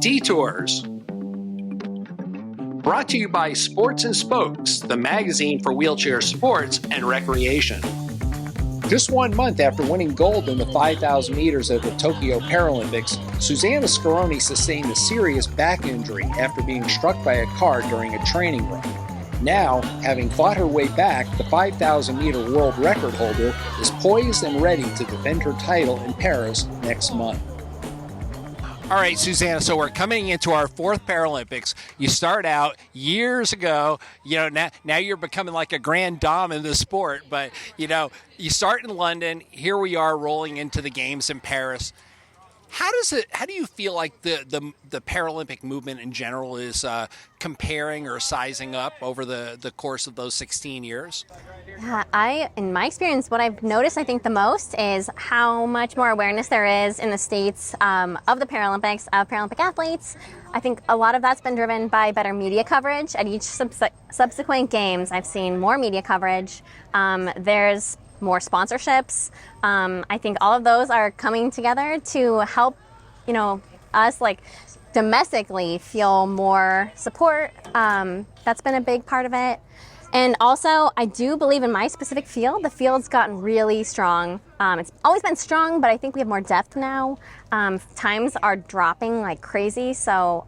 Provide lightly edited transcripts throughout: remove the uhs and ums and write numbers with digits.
Detours. Brought to you by Sports and Spokes, the magazine for wheelchair sports and recreation. Just 1 month after winning gold in the 5,000 meters at the Tokyo Paralympics, Susannah Scaroni sustained a serious back injury after being struck by a car during a training run. Now, having fought her way back, the 5,000 meter world record holder is poised and ready to defend her title in Paris next month. All right, Susannah, so we're coming into our fourth Paralympics. You start out years ago, now you're becoming like a grand dame in the sport, but, you start in London. Here we are rolling into the games in Paris. How do you feel like the Paralympic movement in general is comparing or sizing up over the course of those 16 years? In my experience, what I've noticed, I think the most is how much more awareness there is in the States of the Paralympics, of Paralympic athletes. I think a lot of that's been driven by better media coverage. At each subsequent games, I've seen more media coverage. There's more sponsorships. I think all of those are coming together to help, us domestically feel more support. That's been a big part of it. And also, I do believe in my specific field, the field's gotten really strong. It's always been strong, but I think we have more depth now. Times are dropping like crazy. So,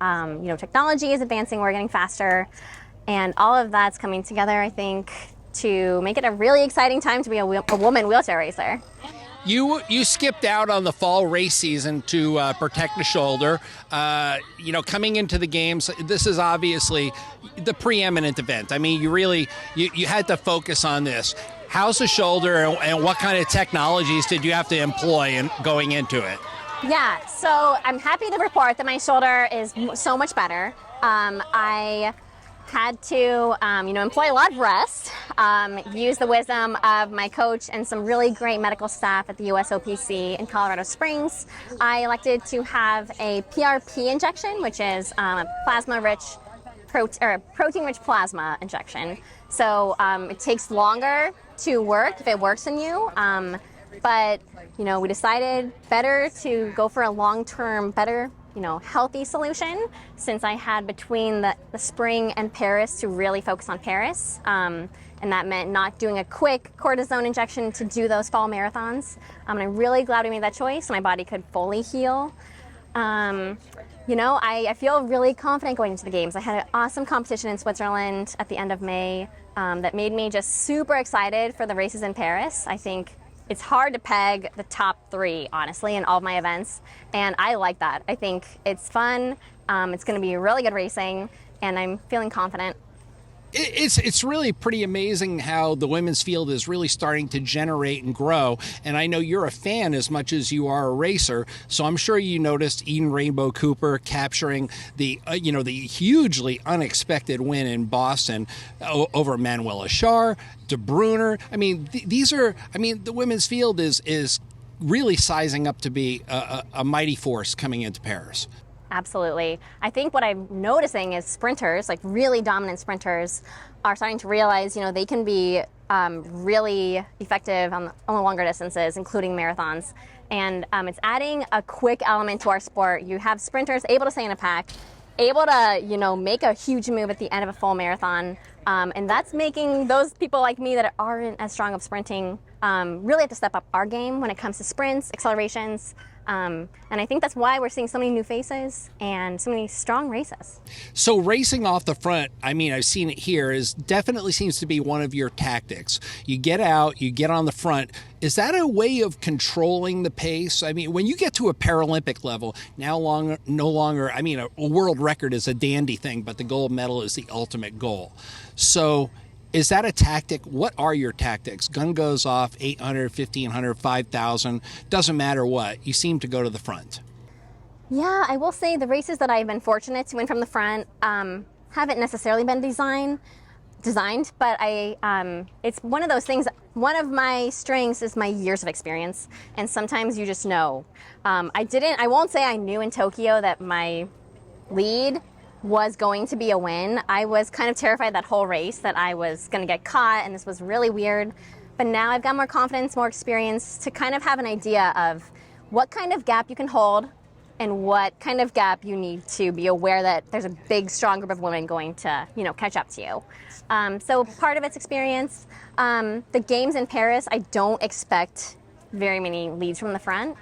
technology is advancing, we're getting faster. And all of that's coming together, I think, to make it a really exciting time to be a woman wheelchair racer. You skipped out on the fall race season to protect the shoulder. Coming into the games, this is obviously the preeminent event. I mean, you had to focus on this. How's the shoulder, and what kind of technologies did you have to employ in going into it? Yeah, so I'm happy to report that my shoulder is so much better. I had to, employ a lot of rest, use the wisdom of my coach and some really great medical staff at the USOPC in Colorado Springs. I elected to have a PRP injection, which is protein-rich plasma injection. So it takes longer to work if it works in you. But we decided better to go for a long-term, better healthy solution, since I had between the spring and Paris to really focus on Paris. And that meant not doing a quick cortisone injection to do those fall marathons. And I'm really glad we made that choice so my body could fully heal. I feel really confident going into the games. I had an awesome competition in Switzerland at the end of May that made me just super excited for the races in Paris. I think it's hard to peg the top three, honestly, in all of my events, and I like that. I think it's fun, it's going to be really good racing, and I'm feeling confident. It's really pretty amazing how the women's field is really starting to generate and grow, and I know you're a fan as much as you are a racer, so I'm sure you noticed Eden Rainbow Cooper capturing the hugely unexpected win in Boston over Manuela Schär, De Bruyne. I mean, the women's field is really sizing up to be a mighty force coming into Paris. Absolutely. I think what I'm noticing is sprinters, like really dominant sprinters, are starting to realize, they can be really effective on the longer distances, including marathons. And it's adding a quick element to our sport. You have sprinters able to stay in a pack, able to, make a huge move at the end of a full marathon. And that's making those people like me that aren't as strong of sprinting really have to step up our game when it comes to sprints, accelerations. And I think that's why we're seeing so many new faces and so many strong races. So racing off the front, I've seen it here, definitely seems to be one of your tactics. You get out, you get on the front. Is that a way of controlling the pace? I mean, when you get to a Paralympic level, no longer, a world record is a dandy thing, but the gold medal is the ultimate goal. So is that a tactic? What are your tactics? Gun goes off, 800, 1,500, 5,000, doesn't matter what. You seem to go to the front. Yeah, I will say the races that I've been fortunate to win from the front haven't necessarily been designed, but it's one of those things. One of my strengths is my years of experience, and sometimes you just know. I won't say I knew in Tokyo that my lead was going to be a win. I was kind of terrified that whole race that I was going to get caught, and this was really weird. But now I've got more confidence, more experience to kind of have an idea of what kind of gap you can hold and what kind of gap you need to be aware that there's a big, strong group of women going to, catch up to you. So part of it's experience. The games in Paris, I don't expect very many leads from the front.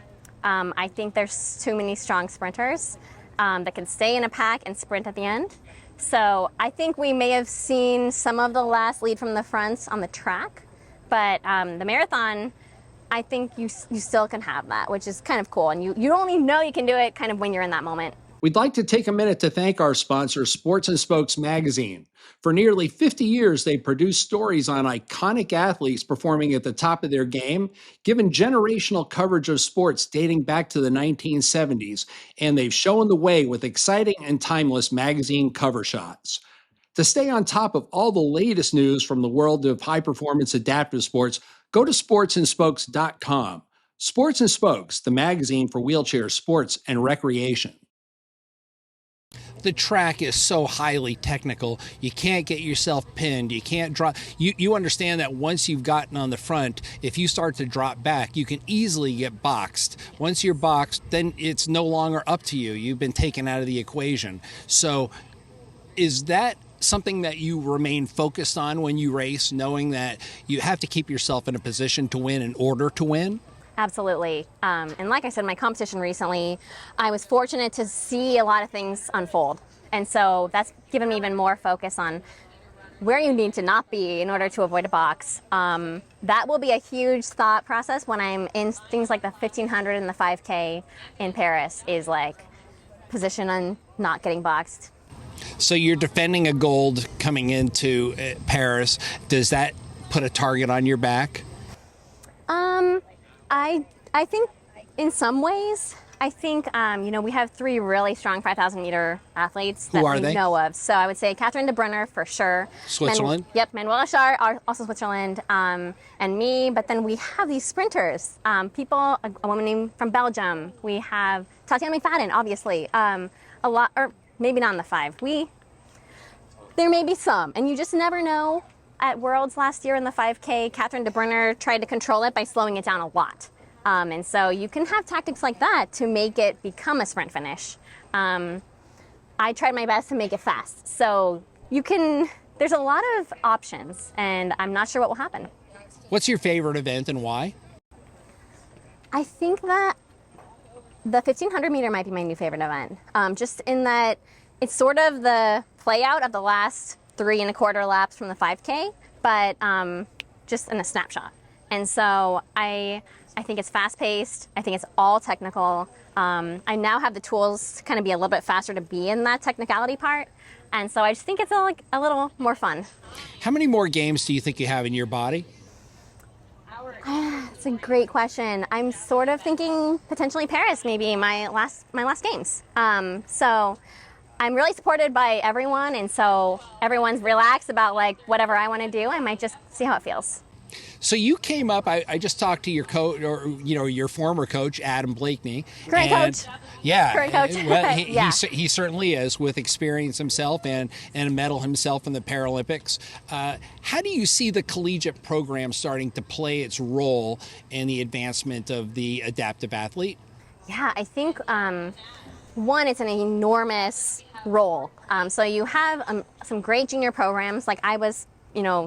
I think there's too many strong sprinters that can stay in a pack and sprint at the end. So I think we may have seen some of the last lead from the fronts on the track, but the marathon, I think you still can have that, which is kind of cool. And you only know you can do it kind of when you're in that moment. We'd like to take a minute to thank our sponsor, Sports and Spokes magazine. For nearly 50 years, they've produced stories on iconic athletes performing at the top of their game, given generational coverage of sports dating back to the 1970s, and they've shown the way with exciting and timeless magazine cover shots. To stay on top of all the latest news from the world of high-performance adaptive sports, go to sportsandspokes.com. Sports and Spokes, the magazine for wheelchair sports and recreation. The track is so highly technical. You can't get yourself pinned. You can't drop. You understand that once you've gotten on the front, if you start to drop back, you can easily get boxed. Once you're boxed, then it's no longer up to you. You've been taken out of the equation. So is that something that you remain focused on when you race, knowing that you have to keep yourself in a position to win in order to win? Absolutely. And like I said, my competition recently, I was fortunate to see a lot of things unfold. And so that's given me even more focus on where you need to not be in order to avoid a box. That will be a huge thought process when I'm in things like the 1500 and the 5K in Paris, is like position on not getting boxed. So you're defending a gold coming into Paris. Does that put a target on your back? I think in some ways, I think, we have 3 really strong 5,000 meter athletes that we know of. So I would say Catherine de Brunner for sure. Switzerland? Manuel Achard, also Switzerland, and me. But then we have these sprinters, a woman named from Belgium. We have Tatiana McFadden, obviously. A lot, or maybe not in the 5. There may be some, and you just never know. At Worlds last year in the 5K, Catherine de Brunner tried to control it by slowing it down a lot. And so you can have tactics like that to make it become a sprint finish. I tried my best to make it fast. So there's a lot of options, and I'm not sure what will happen. What's your favorite event and why? I think that the 1500 meter might be my new favorite event. Just in that it's sort of the play out of the last 3 1/4 laps from the 5K, but just in a snapshot. And so I think it's fast-paced. I think it's all technical. I now have the tools to kind of be a little bit faster to be in that technicality part. And so I just think it's a little more fun. How many more games do you think you have in your body? It's a great question. I'm sort of thinking potentially Paris, maybe my last games. So I'm really supported by everyone, and so everyone's relaxed about like whatever I want to do. I might just see how it feels. So you came up, I just talked to your coach, or your former coach, Adam Blakeney. Current coach. Yeah. Current coach. Well, Yeah. he certainly is, with experience himself and a medal himself in the Paralympics. How do you see the collegiate program starting to play its role in the advancement of the adaptive athlete? Yeah, I think one, it's an enormous role. So you have some great junior programs, like I was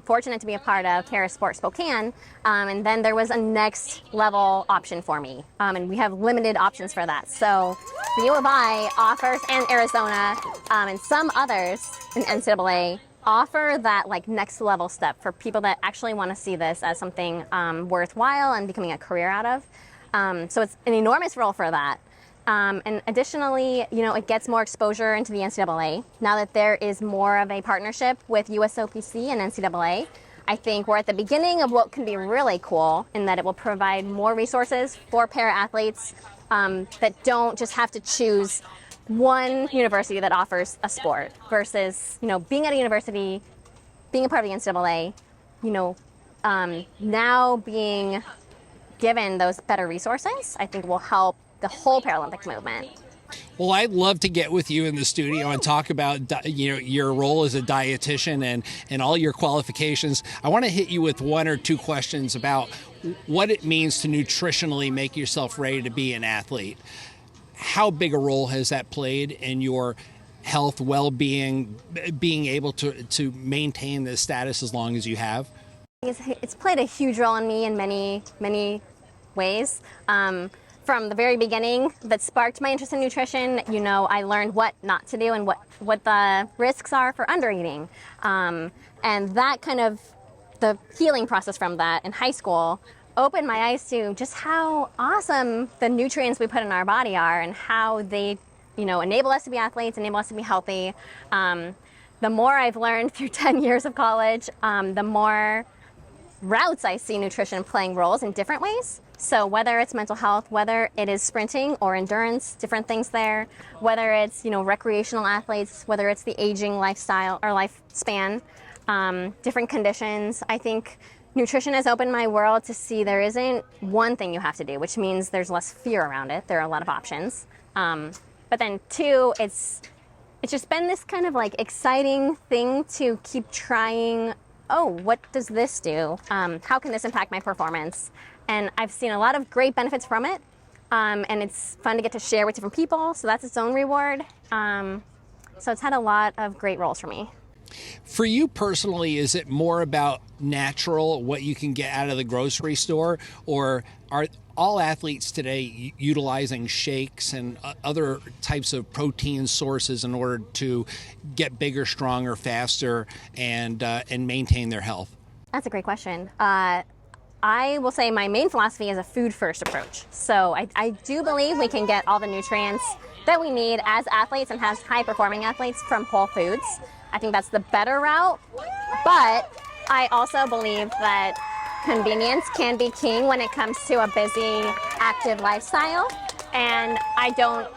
fortunate to be a part of Para Sport Spokane, and then there was a next level option for me, and we have limited options for that. So the U of I offers, and Arizona, and some others in NCAA offer that like next level step for people that actually want to see this as something worthwhile and becoming a career out of. So it's an enormous role for that. And additionally, it gets more exposure into the NCAA. Now that there is more of a partnership with USOPC and NCAA, I think we're at the beginning of what can be really cool, in that it will provide more resources for para-athletes that don't just have to choose one university that offers a sport versus, being at a university, being a part of the NCAA, now being given those better resources, I think will help the whole Paralympic movement. Well, I'd love to get with you in the studio and talk about your role as a dietitian and all your qualifications. I want to hit you with 1 or 2 questions about what it means to nutritionally make yourself ready to be an athlete. how big a role has that played in your health, well-being, being able to maintain this status as long as you have? It's played a huge role in me in many, many ways. From the very beginning that sparked my interest in nutrition, I learned what not to do and what the risks are for undereating. And that kind of, the healing process from that in high school opened my eyes to just how awesome the nutrients we put in our body are and how they, enable us to be athletes, enable us to be healthy. The more I've learned through 10 years of college, the more routes I see nutrition playing roles in different ways. So whether it's mental health, whether it is sprinting or endurance, different things there, whether it's, recreational athletes, whether it's the aging lifestyle or lifespan, different conditions. I think nutrition has opened my world to see there isn't one thing you have to do, which means there's less fear around it. There are a lot of options. But then two, it's just been this kind of like exciting thing to keep trying. Oh, what does this do? How can this impact my performance? And I've seen a lot of great benefits from it. And it's fun to get to share with different people. So that's its own reward. So it's had a lot of great roles for me. For you personally, is it more about natural, what you can get out of the grocery store, or are all athletes today utilizing shakes and other types of protein sources in order to get bigger, stronger, faster, and maintain their health? That's a great question. I will say my main philosophy is a food-first approach. So I do believe we can get all the nutrients that we need as athletes and as high-performing athletes from whole foods. I think that's the better route. But I also believe that convenience can be king when it comes to a busy, active lifestyle. And I don't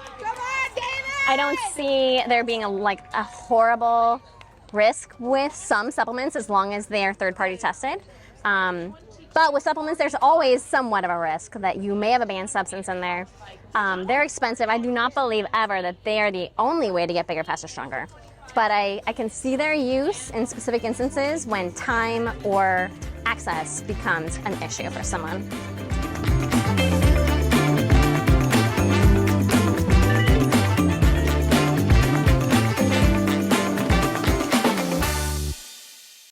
see there being a horrible risk with some supplements as long as they are third-party tested. But with supplements, there's always somewhat of a risk that you may have a banned substance in there. They're expensive. I do not believe ever that they are the only way to get bigger, faster, stronger. But I can see their use in specific instances when time or access becomes an issue for someone.